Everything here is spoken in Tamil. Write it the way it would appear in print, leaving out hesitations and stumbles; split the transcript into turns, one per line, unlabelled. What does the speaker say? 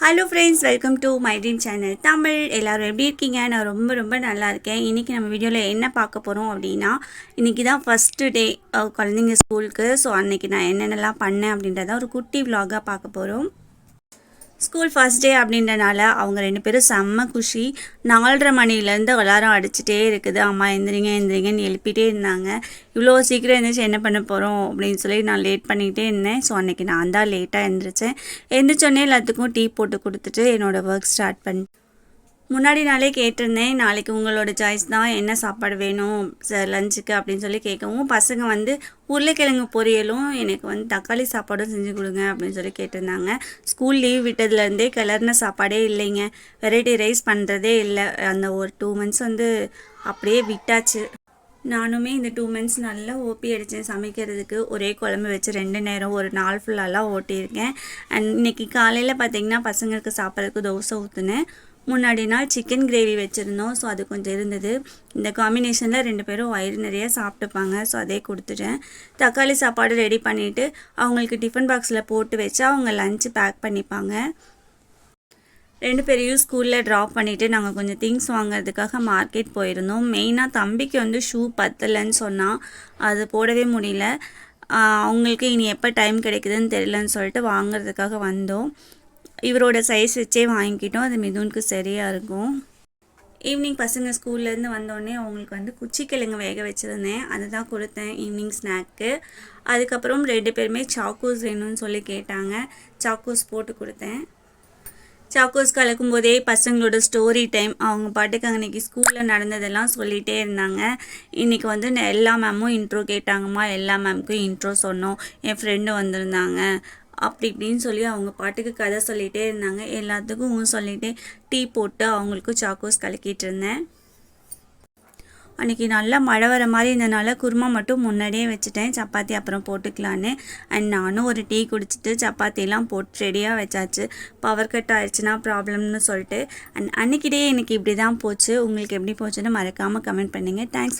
Hello friends, welcome to my dream channel Tamil. எல்லோரும் எப்படி இருக்கீங்க? நான் ரொம்ப நல்லா இருக்கேன். இன்றைக்கி நம்ம வீடியோவில் என்ன பார்க்க போகிறோம் அப்படின்னா, இன்றைக்கி தான் ஃபஸ்ட்டு டே குழந்தைங்க ஸ்கூலுக்கு. ஸோ அன்றைக்கி நான் என்னென்னலாம் பண்ணேன் அப்படின்றத ஒரு குட்டி விலாகாக பார்க்க போகிறோம். ஸ்கூல் ஃபஸ்ட் டே அப்படின்றனால அவங்க 2 பேரும் செம்ம குஷி. 4:30 மணிலேருந்து அலாரம் அடிச்சுட்டே இருக்குது. அம்மா எந்திரிங்கன்னு எழுப்பிட்டே இருந்தாங்க. இவ்வளோ சீக்கிரம் எழுந்திரிச்சு என்ன பண்ண போகிறோம் அப்படின்னு சொல்லி நான் லேட் பண்ணிகிட்டே இருந்தேன். ஸோ அன்றைக்கி நான் தான் லேட்டாக எழுந்திரிச்சேன். எழுந்திரிச்சோடனே எல்லாத்துக்கும் டீ போட்டு கொடுத்துட்டு என்னோடய ஒர்க் ஸ்டார்ட் பண்ணி முன்னாடி நாளே கேட்டிருந்தேன், நாளைக்கு உங்களோட சாய்ஸ் தான், என்ன சாப்பாடு வேணும் சார் லஞ்சுக்கு அப்படின்னு சொல்லி கேட்கவும், பசங்க வந்து உருளைக்கிழங்கு பொரியலும் எனக்கு தக்காளி சாப்பாடும் செஞ்சு கொடுங்க அப்படின்னு சொல்லி கேட்டிருந்தாங்க. ஸ்கூல் லீவ் விட்டதுலேருந்தே கிளறின சாப்பாடே இல்லைங்க. வெரைட்டி ரைஸ் பண்ணுறதே இல்லை. அந்த ஒரு 2 மந்த்ஸ் அப்படியே விட்டாச்சு. நானுமே இந்த 2 மந்த்ஸ் நல்லா ஓப்பி அடித்தேன் சமைக்கிறதுக்கு. ஒரே குழம்பு வச்சு 2 நேரம் ஒரு நாள் ஃபுல்லாலாம் ஓட்டியிருக்கேன். அண்ட் இன்றைக்கி காலையில் பார்த்திங்கன்னா பசங்களுக்கு சாப்பிட்றதுக்கு தோசை ஊற்றுனேன். முன்னாடி நாள் சிக்கன் கிரேவி வச்சுருந்தோம். ஸோ அது கொஞ்சம் இருந்தது. இந்த காம்பினேஷனில் 2 பேரும் வயிறு நிறைய சாப்பிட்டுப்பாங்க. ஸோ அதே கொடுத்துட்டேன். தக்காளி சாப்பாடு ரெடி பண்ணிவிட்டு அவங்களுக்கு டிஃபன் பாக்ஸில் போட்டு வச்சு அவங்க லஞ்சு பேக் பண்ணிப்பாங்க. 2 பேரையும் ஸ்கூலில் ட்ராப் பண்ணிவிட்டு நாங்கள் கொஞ்சம் திங்ஸ் வாங்குறதுக்காக மார்க்கெட் போயிருந்தோம். மெயினாக தம்பிக்கு ஷூ பத்தலைன்னு சொன்னால் அது போடவே முடியல. அவங்களுக்கு இனி எப்போ டைம் கிடைக்குதுன்னு தெரியலன்னு சொல்லிட்டு வாங்குறதுக்காக வந்தோம். இவரோட சைஸ் வச்சே வாங்கிக்கிட்டோம். அது மிதுனுக்கு சரியாக இருக்கும். ஈவினிங் பசங்க ஸ்கூல்லேருந்து வந்தோடனே அவங்களுக்கு குச்சிக்கிழங்கு வேக வச்சுருந்தேன். அதுதான் கொடுத்தேன் ஈவினிங் ஸ்நாக்கு. அதுக்கப்புறம் 2 பேருமே சாக்கோஸ் வேணும்னு சொல்லி கேட்டாங்க. சாக்கோஸ் போட்டு கொடுத்தேன். சாக்கோஸ் கலக்கும் போதே பசங்களோட ஸ்டோரி டைம். அவங்க பாட்டுக்கு அன்றைக்கி ஸ்கூலில் நடந்ததெல்லாம் சொல்லிகிட்டே இருந்தாங்க. இன்றைக்கி எல்லா மேமும் இன்ட்ரோ கேட்டாங்கம்மா. எல்லா மேமுக்கும் இன்ட்ரோ சொன்னோம். என் ஃப்ரெண்டு வந்திருந்தாங்க அப்படி இப்படின்னு சொல்லி அவங்க பாட்டுக்கு கதை சொல்லிகிட்டே இருந்தாங்க. எல்லாத்துக்கும் சொல்லிகிட்டே டீ போட்டு அவங்களுக்கும் சாக்கோஸ் கலக்கிட்டு இருந்தேன். அன்றைக்கி நல்லா மழை வர மாதிரி இருந்தனால குருமா மட்டும் முன்னாடியே வச்சுட்டேன். சப்பாத்தி அப்புறம் போட்டுக்கலான்னு. அண்ட் நானும் ஒரு டீ குடிச்சிட்டு சப்பாத்திலாம் போட்டு ரெடியாக வச்சாச்சு. பவர் கட் ஆயிடுச்சுன்னா ப்ராப்ளம்னு சொல்லிட்டு. அண்ட் அன்றைக்கி டே எனக்கு இப்படி தான் போச்சு. உங்களுக்கு எப்படி போச்சுன்னு மறக்காமல் கமெண்ட் பண்ணுங்கள். தேங்க்ஸ்.